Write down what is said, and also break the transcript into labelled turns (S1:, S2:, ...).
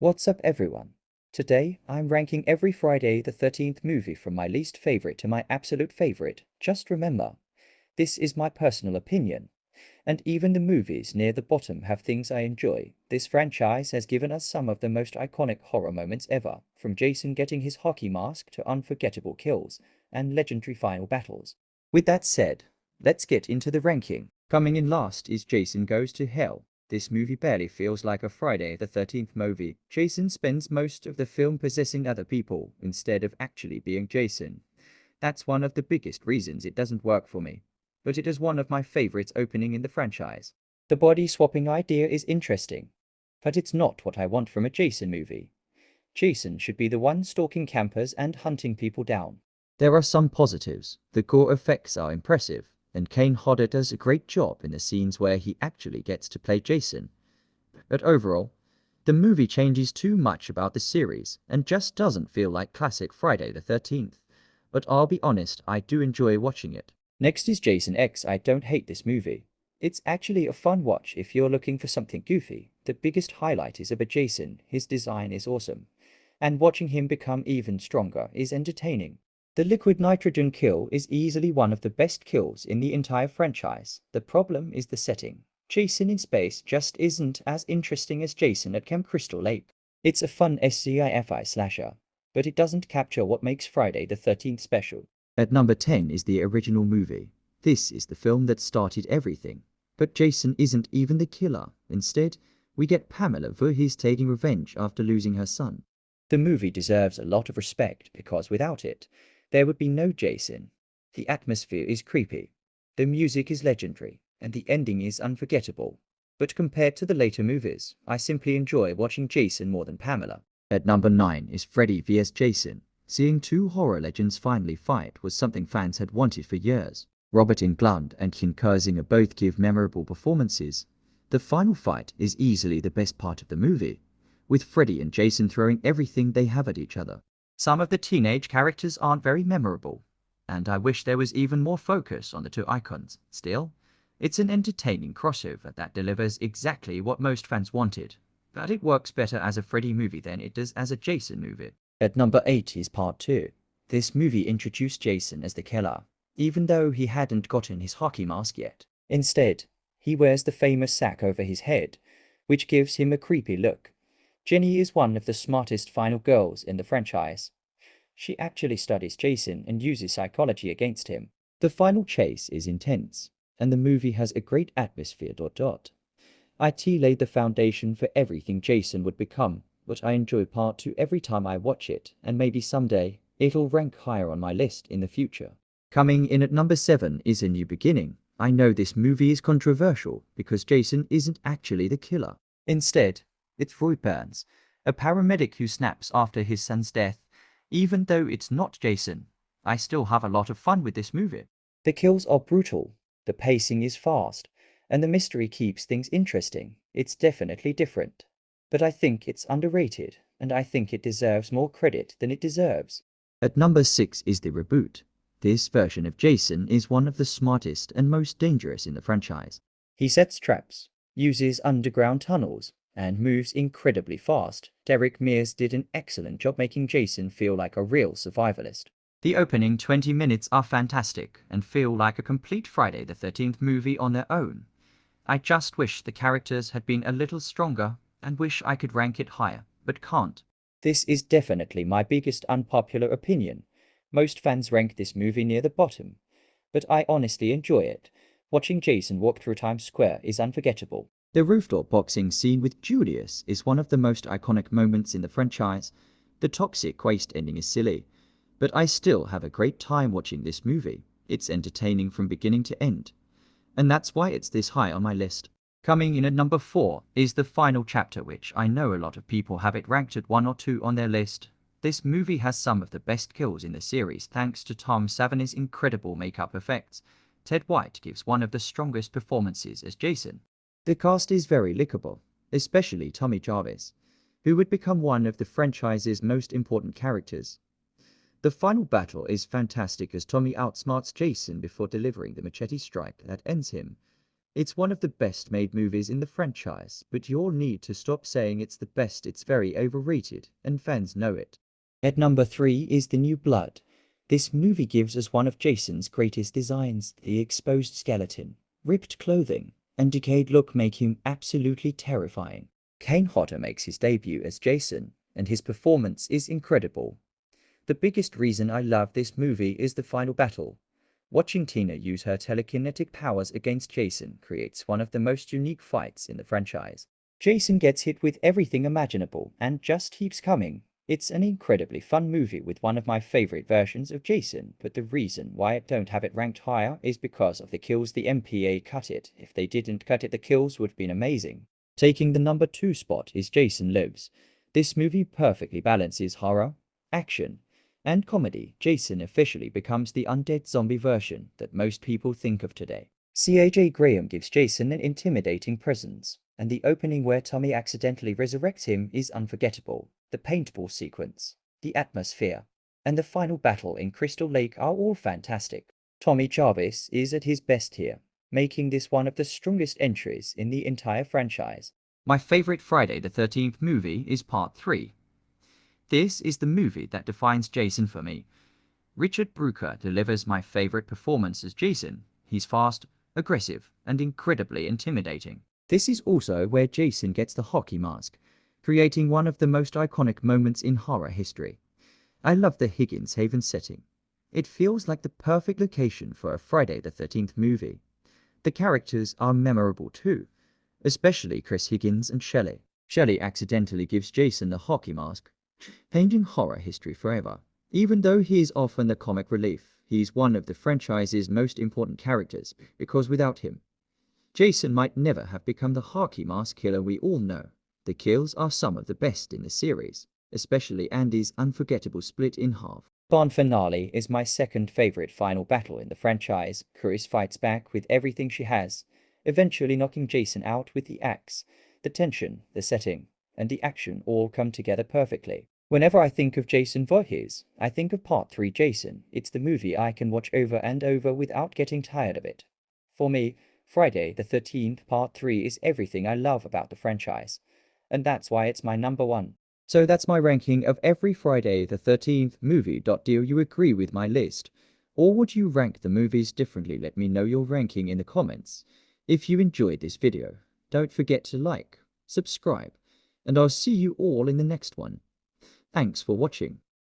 S1: What's up, everyone? Today, I'm ranking every Friday the 13th movie from my least favorite to my absolute favorite. Just remember, this is my personal opinion. And even the movies near the bottom have things I enjoy. This franchise has given us some of the most iconic horror moments ever, from Jason getting his hockey mask to unforgettable kills and legendary final battles. With that said, let's get into the ranking. Coming in last is Jason Goes to Hell. This movie barely feels like a Friday the 13th movie. Jason spends most of the film possessing other people instead of actually being Jason. That's one of the biggest reasons it doesn't work for me, but it is one of my favorites opening in the franchise. The body swapping idea is interesting, but it's not what I want from a Jason movie. Jason should be the one stalking campers and hunting people down. There are some positives. The gore effects are impressive, and Kane Hodder does a great job in the scenes where he actually gets to play Jason. But overall, the movie changes too much about the series and just doesn't feel like classic Friday the 13th. But I'll be honest, I do enjoy watching it. Next is Jason X. I don't hate this movie. It's actually a fun watch if you're looking for something goofy. The biggest highlight is about Jason. His design is awesome, and watching him become even stronger is entertaining. The liquid nitrogen kill is easily one of the best kills in the entire franchise. The problem is the setting. Jason in space just isn't as interesting as Jason at Camp Crystal Lake. It's a fun sci-fi slasher, but it doesn't capture what makes Friday the 13th special. At number 10 is the original movie. This is the film that started everything. But Jason isn't even the killer. Instead, we get Pamela Voorhees taking revenge after losing her son. The movie deserves a lot of respect because without it, there would be no Jason. The atmosphere is creepy, the music is legendary, and the ending is unforgettable. But compared to the later movies, I simply enjoy watching Jason more than Pamela. At number 9 is Freddy vs. Jason. Seeing two horror legends finally fight was something fans had wanted for years. Robert Englund and Ken Kirzinger both give memorable performances. The final fight is easily the best part of the movie, with Freddy and Jason throwing everything they have at each other. Some of the teenage characters aren't very memorable, and I wish there was even more focus on the two icons. Still, it's an entertaining crossover that delivers exactly what most fans wanted, but it works better as a Freddy movie than it does as a Jason movie. At number 8 is Part 2. This movie introduced Jason as the killer, even though he hadn't gotten his hockey mask yet. Instead, he wears the famous sack over his head, which gives him a creepy look. Jenny is one of the smartest final girls in the franchise. She actually studies Jason and uses psychology against him. The final chase is intense, and the movie has a great atmosphere. It laid the foundation for everything Jason would become, but I enjoy Part 2 every time I watch it, and maybe someday it'll rank higher on my list in the future. Coming in at number 7 is A New Beginning. I know this movie is controversial because Jason isn't actually the killer. Instead, it's Roy Burns, a paramedic who snaps after his son's death. Even though it's not Jason, I still have a lot of fun with this movie. The kills are brutal, the pacing is fast, and the mystery keeps things interesting. It's definitely different, but I think it's underrated, and I think it deserves more credit than it deserves. At number 6 is The Reboot. This version of Jason is one of the smartest and most dangerous in the franchise. He sets traps, uses underground tunnels, and moves incredibly fast. Derek Mears did an excellent job making Jason feel like a real survivalist. The opening 20 minutes are fantastic and feel like a complete Friday the 13th movie on their own. I just wish the characters had been a little stronger and wish I could rank it higher, but can't. This is definitely my biggest unpopular opinion. Most fans rank this movie near the bottom, but I honestly enjoy it. Watching Jason walk through Times Square is unforgettable. The rooftop boxing scene with Julius is one of the most iconic moments in the franchise. The toxic waste ending is silly, but I still have a great time watching this movie. It's entertaining from beginning to end, and that's why it's this high on my list. Coming in at number 4 is The Final Chapter, which I know a lot of people have it ranked at 1 or 2 on their list. This movie has some of the best kills in the series thanks to Tom Savini's incredible makeup effects. Ted White gives one of the strongest performances as Jason. The cast is very likable, especially Tommy Jarvis, who would become one of the franchise's most important characters. The final battle is fantastic as Tommy outsmarts Jason before delivering the machete strike that ends him. It's one of the best made movies in the franchise, but you'll need to stop saying it's the best. It's very overrated, and fans know it. At number 3 is The New Blood. This movie gives us one of Jason's greatest designs. The exposed skeleton, ripped clothing, and decayed look make him absolutely terrifying. Kane Hodder makes his debut as Jason, and his performance is incredible. The biggest reason I love this movie is the final battle. Watching Tina use her telekinetic powers against Jason creates one of the most unique fights in the franchise. Jason gets hit with everything imaginable and just keeps coming. It's an incredibly fun movie with one of my favorite versions of Jason, but the reason why I don't have it ranked higher is because of the kills. The MPA cut it. If they didn't cut it, the kills would have been amazing. Taking the number 2 spot is Jason Lives. This movie perfectly balances horror, action, and comedy. Jason officially becomes the undead zombie version that most people think of today. C.A.J. Graham gives Jason an intimidating presence, and the opening where Tommy accidentally resurrects him is unforgettable. The paintball sequence, the atmosphere, and the final battle in Crystal Lake are all fantastic. Tommy Jarvis is at his best here, making this one of the strongest entries in the entire franchise. My favorite Friday the 13th movie is Part 3. This is the movie that defines Jason for me. Richard Brooker delivers my favorite performance as Jason. He's fast, aggressive, and incredibly intimidating. This is also where Jason gets the hockey mask, creating one of the most iconic moments in horror history. I love the Higgins Haven setting. It feels like the perfect location for a Friday the 13th movie. The characters are memorable too, especially Chris Higgins and Shelley. Shelley accidentally gives Jason the hockey mask, changing horror history forever. Even though he is often the comic relief, he is one of the franchise's most important characters, because without him, Jason might never have become the hockey mask killer we all know. The kills are some of the best in the series, especially Andy's unforgettable split in half. Barn Finale is my second favorite final battle in the franchise. Chris fights back with everything she has, eventually knocking Jason out with the axe. The tension, the setting, and the action all come together perfectly. Whenever I think of Jason Voorhees, I think of Part 3 Jason. It's the movie I can watch over and over without getting tired of it. For me, Friday the 13th Part 3 is everything I love about the franchise, and that's why it's my number 1. So that's my ranking of every Friday the 13th movie. Do you agree with my list? Or would you rank the movies differently? Let me know your ranking in the comments. If you enjoyed this video, don't forget to like, subscribe, and I'll see you all in the next one. Thanks for watching.